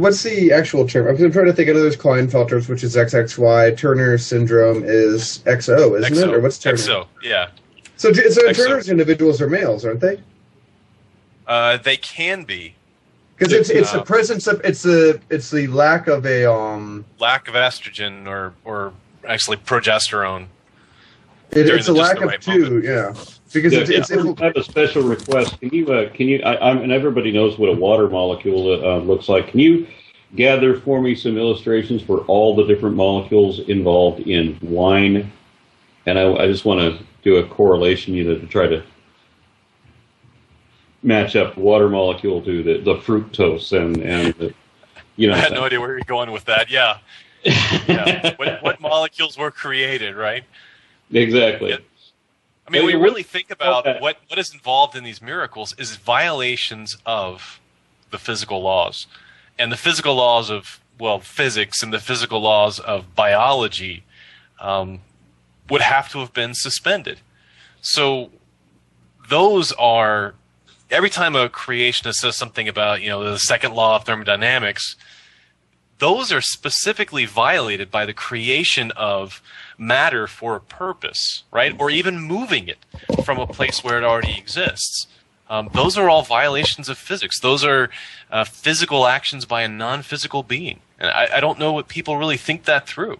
what's the actual term? I'm trying to think. I know there's Klinefelters, which is XXY. Turner syndrome is XO, isn't it? Or what's Turner? XO, yeah. So Turner's individuals are males, aren't they? They can be. Because it's the presence of it's the lack of a lack of estrogen or actually progesterone. It's a lack of two, yeah. Because it's I have a special request. Can you and everybody knows what a water molecule looks like. Can you gather for me some illustrations for all the different molecules involved in wine? And I just want to do a correlation, to try to match up the water molecule to the fructose and the, I had no idea where you're going with that. Yeah. What molecules were created, right? Exactly. I mean, we really think about what is involved in these miracles is violations of the physical laws. And the physical laws of, physics and the physical laws of biology would have to have been suspended. So those are, every time a creationist says something about, the second law of thermodynamics, those are specifically violated by the creation of matter for a purpose, right? Or even moving it from a place where it already exists. Those are all violations of physics. Those are physical actions by a non-physical being. And I don't know what people really think that through.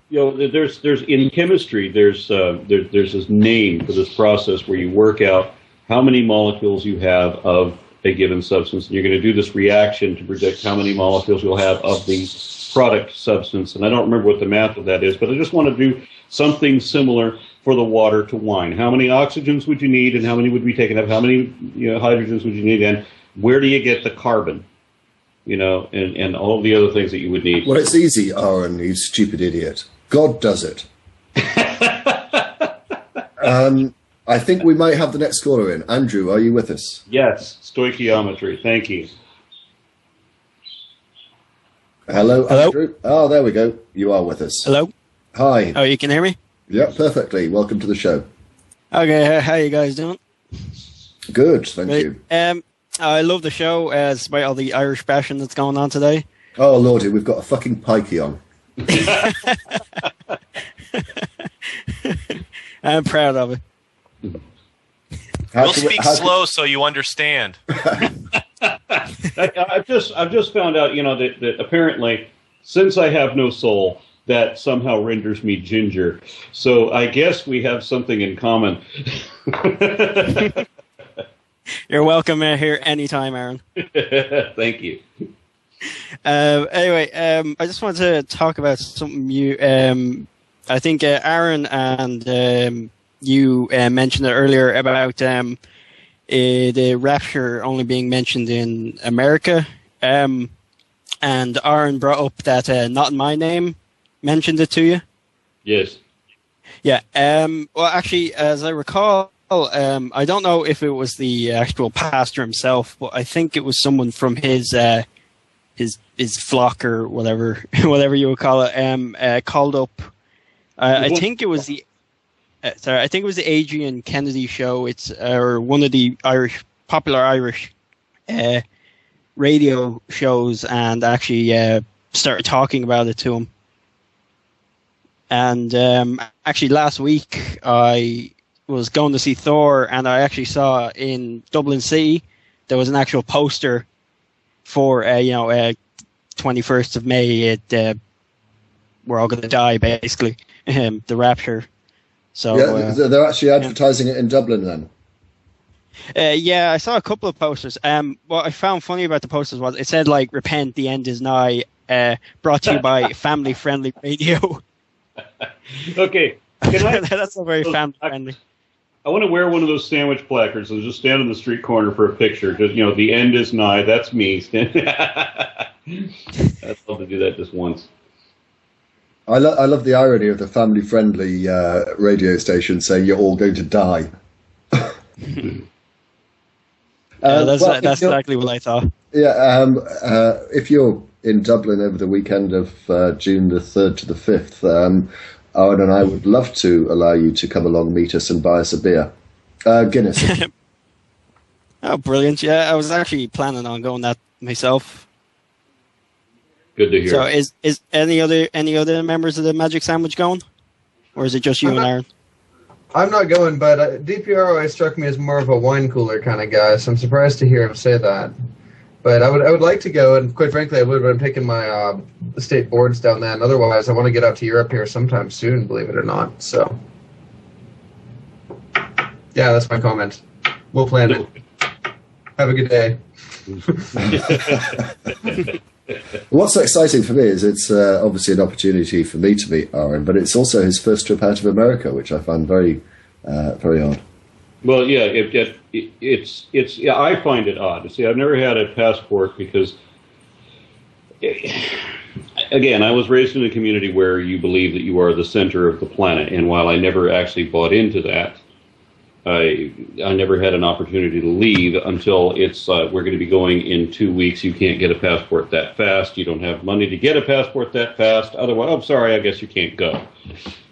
There's in chemistry, there's this name for this process where you work out how many molecules you have of a given substance, and you're going to do this reaction to predict how many molecules you'll have of the product substance. And I don't remember what the math of that is, but I just want to do something similar for the water to wine. How many oxygens would you need, and how many would be taken up? How many hydrogens would you need, and where do you get the carbon? And all the other things that you would need. Well, it's easy, Aaron, you stupid idiot. God does it. I think we might have the next caller in. Andrew, are you with us? Yes, stoichiometry. Thank you. Hello, Andrew. Oh, there we go. You are with us. Hello. Hi. Oh, you can hear me? Yeah, perfectly. Welcome to the show. Okay, how you guys doing? Good, thank you. I love the show, despite all the Irish bashing that's going on today. Oh, Lordy, we've got a fucking pikey on. I'm proud of it. We'll speak slow so you understand. I've just found out, that apparently, since I have no soul, that somehow renders me ginger. So I guess we have something in common. You're welcome here anytime, Aaron. Thank you. Anyway, I just wanted to talk about something I think Aaron and you mentioned it earlier about the rapture only being mentioned in America. And Aaron brought up that Not In My Name mentioned it to you. Yes. Yeah. Well, actually, as I recall, I don't know if it was the actual pastor himself, but I think it was someone from his flock or whatever you would call it, called up. I think it was the Adrian Kennedy show. It's or one of the popular Irish radio shows, and actually started talking about it to him. And actually, last week I was going to see Thor, and I actually saw in Dublin City there was an actual poster for 21st of May. We're all going to die, basically. The rapture. So yeah, they're actually advertising it in Dublin then. Yeah, I saw a couple of posters. What I found funny about the posters was it said like "Repent, the end is nigh." Brought to you by Family Friendly Radio. Okay, that's not very family friendly. I want to wear one of those sandwich placards and just stand on the street corner for a picture. Just the end is nigh. That's me. I'd love to do that just once. I love the irony of the family-friendly radio station saying you're all going to die. That's exactly what I thought. Yeah, if you're in Dublin over the weekend of June the 3rd to the 5th, Owen and I would love to allow you to come along, meet us, and buy us a beer. Guinness. Oh, brilliant. Yeah, I was actually planning on going that myself. Good to hear. So is any other members of the Magic Sandwich going, or is it just you and Aaron? I'm not going, but DPR always struck me as more of a wine cooler kind of guy, so I'm surprised to hear him say that. But I would like to go, and quite frankly, I would have been taking my state boards down there, and otherwise I want to get out to Europe here sometime soon, believe it or not. So, yeah, that's my comment. We'll plan it. Have a good day. What's so exciting for me is it's obviously an opportunity for me to meet Aaron, but it's also his first trip out of America, which I find very odd. Well, yeah, it's I find it odd. See, I've never had a passport because, again, I was raised in a community where you believe that you are the center of the planet, and while I never actually bought into that, I never had an opportunity to leave until it's we're going to be going in 2 weeks. You can't get a passport that fast. You don't have money to get a passport that fast. Otherwise, I'm sorry, I guess you can't go.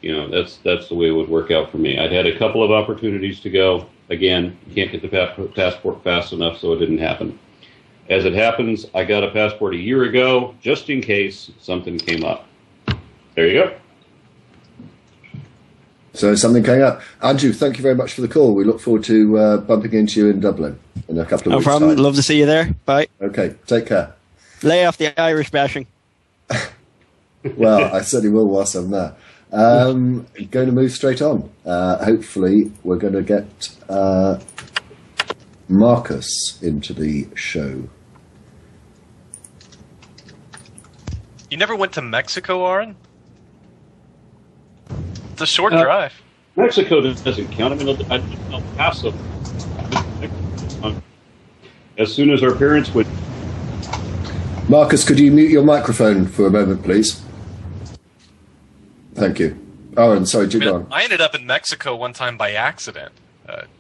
You know, that's the way it would work out for me. I'd had a couple of opportunities to go. Again, you can't get the passport fast enough, so it didn't happen. As it happens, I got a passport a year ago, just in case something came up. There you go. So something coming up. Andrew, thank you very much for the call. We look forward to bumping into you in Dublin in a couple of weeks' No problem. time. Love to see you there. Bye. Okay, take care. Lay off the Irish bashing. Well, I certainly will whilst I'm there. Going to move straight on. Hopefully, we're going to get Marcus into the show. You never went to Mexico, Aaron? It's a short drive. Mexico doesn't count. I mean, I did El Paso. As soon as our parents would. Marcus, could you mute your microphone for a moment, please? Thank you. Aaron, sorry, go on. I ended up in Mexico one time by accident.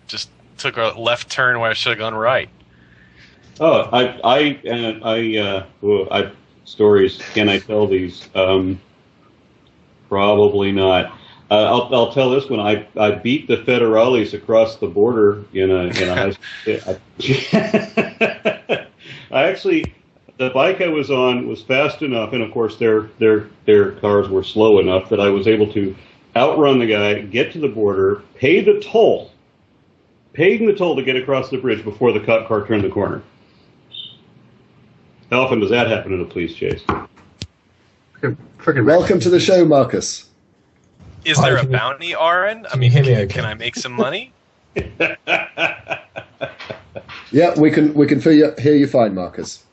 Just took a left turn where I should have gone right. Oh, stories. Can I tell these? Probably not. I'll tell this one. I beat the federales across the border in a high school. I actually, the bike I was on was fast enough, and of course their cars were slow enough that I was able to outrun the guy, get to the border, paid the toll to get across the bridge before the cop car turned the corner. How often does that happen in a police chase? Welcome to the show, Marcus. Is there a bounty, Aaron? I mean, can I make some money? Yeah, we can hear you fine, Marcus.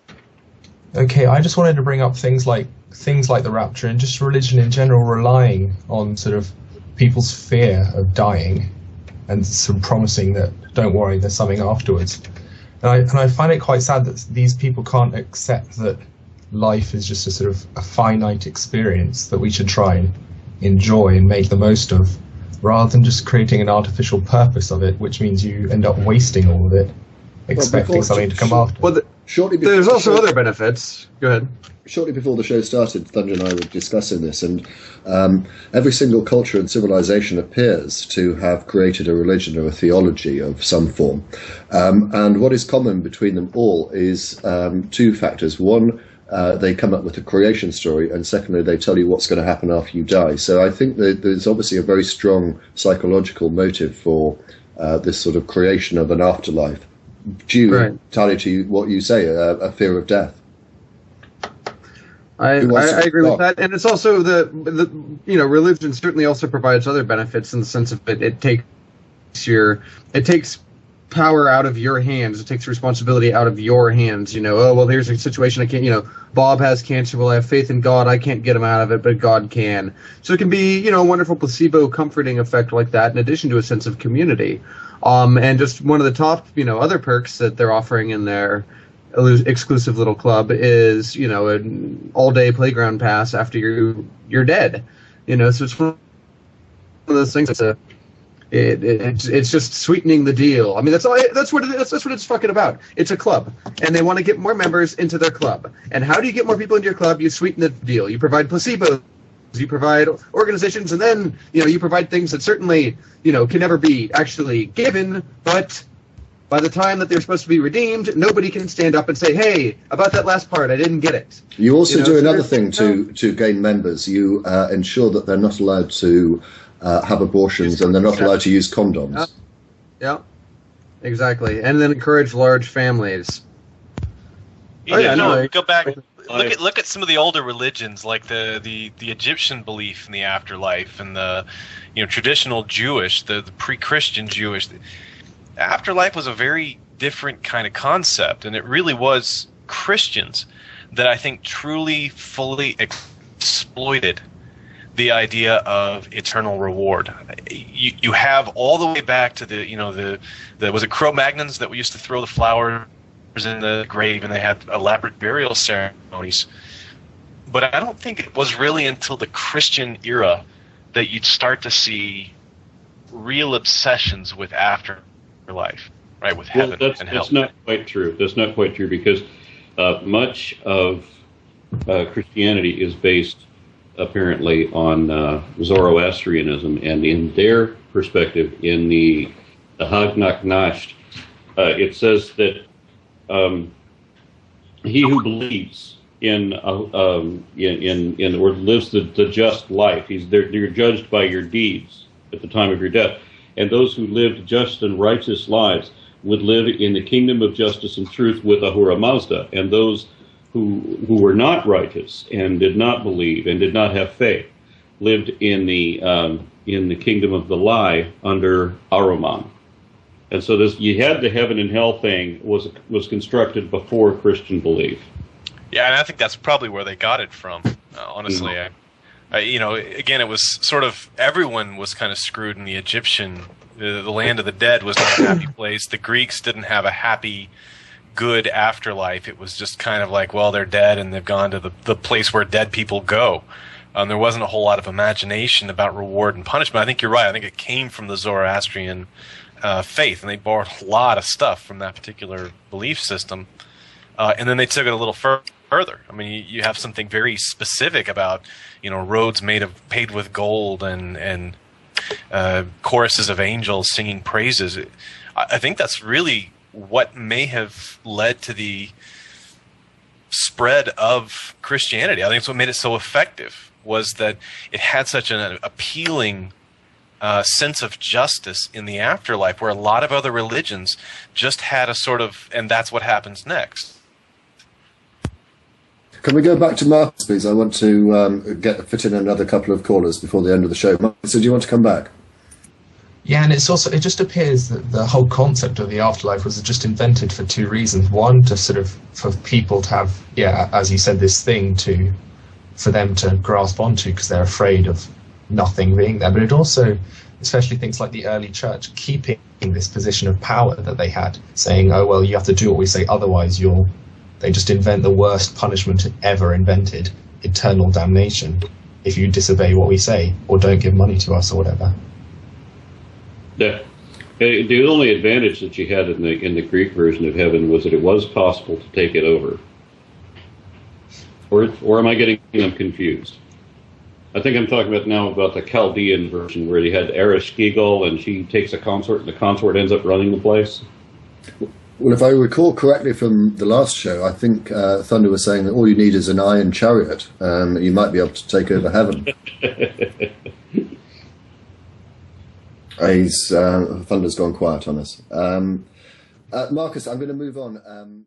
Okay, I just wanted to bring up things like the rapture and just religion in general relying on sort of people's fear of dying and sort of promising that don't worry, there's something afterwards. And I find it quite sad that these people can't accept that life is just a sort of a finite experience that we should try and enjoy and make the most of, rather than just creating an artificial purpose of it, which means you end up wasting all of it, expecting something to come after. Well, there's also other benefits. Go ahead. Shortly before the show started, Thunder and I were discussing this, and every single culture and civilization appears to have created a religion or a theology of some form. And what is common between them all is two factors. One, they come up with a creation story, and secondly, they tell you what's going to happen after you die. So I think that there's obviously a very strong psychological motive for this sort of creation of an afterlife, due entirely to what you say, a fear of death. I agree with that, and it's also the religion certainly also provides other benefits in the sense of it takes power out of your hands. It takes responsibility out of your hands. Oh, well, there's a situation I can't, Bob has cancer. Well, I have faith in God. I can't get him out of it, but God can. So it can be, a wonderful placebo comforting effect like that, in addition to a sense of community. And just one of the top, other perks that they're offering in their exclusive little club is, an all-day playground pass after you're dead. So it's one of those things that's it's just sweetening the deal. I mean, that's what it's fucking about. It's a club, and they want to get more members into their club. And how do you get more people into your club? You sweeten the deal. You provide placebos. You provide organizations, and then you provide things that certainly can never be actually given, but by the time that they're supposed to be redeemed, nobody can stand up and say, hey, about that last part, I didn't get it. You also do another thing to gain members. You ensure that they're not allowed to have abortions and they're not allowed to use condoms. Yeah, exactly. And then encourage large families. Go back. Look at some of the older religions, like the Egyptian belief in the afterlife, and the traditional Jewish, the pre-Christian Jewish. Afterlife was a very different kind of concept, and it really was Christians that I think truly, fully exploited the idea of eternal reward. You have all the way back to the was it Cro-Magnons that we used to throw the flowers in the grave, and they had elaborate burial ceremonies. But I don't think it was really until the Christian era that you'd start to see real obsessions with afterlife, right? With heaven and hell. That's not quite true. That's not quite true, because much of Christianity is based apparently on Zoroastrianism, and in their perspective, in the Hagnak Nash, it says that he who believes in or lives the just life, you're judged by your deeds at the time of your death, and those who lived just and righteous lives would live in the kingdom of justice and truth with Ahura Mazda, and those who were not righteous and did not believe and did not have faith lived in the kingdom of the lie under Ahriman. And so you had the heaven and hell thing was constructed before Christian belief. Yeah, and I think that's probably where they got it from. Honestly, again, it was sort of everyone was kind of screwed in the Egyptian. The land of the dead was not a happy place. The Greeks didn't have a happy, good afterlife. It was just kind of like, well, they're dead and they've gone to the place where dead people go. There wasn't a whole lot of imagination about reward and punishment. I think you're right. I think it came from the Zoroastrian faith, and they borrowed a lot of stuff from that particular belief system, and then they took it a little further. I mean, you have something very specific about roads paved with gold and choruses of angels singing praises. I think that's really what may have led to the spread of Christianity. I think it's what made it so effective, was that it had such an appealing sense of justice in the afterlife, where a lot of other religions just had a sort of, and that's what happens next. Can we go back to Marcus, please? I want to fit in another couple of callers before the end of the show. Marcus, do you want to come back? Yeah, and it just appears that the whole concept of the afterlife was just invented for two reasons. One, to sort of, for people to have, as you said, this thing for them to grasp onto, because they're afraid of nothing being there. But it also, especially things like the early church, keeping this position of power that they had, saying, oh, well, you have to do what we say, otherwise they just invent the worst punishment ever invented, eternal damnation, if you disobey what we say or don't give money to us or whatever. Yeah. The only advantage that you had in the Greek version of heaven was that it was possible to take it over. Or am I getting them confused? I think I'm talking about the Chaldean version, where you had Ereshkigal and she takes a consort and the consort ends up running the place. Well, if I recall correctly from the last show, I think Thunder was saying that all you need is an iron chariot. You might be able to take over heaven. Thunder's gone quiet on us. Marcus, I'm going to move on.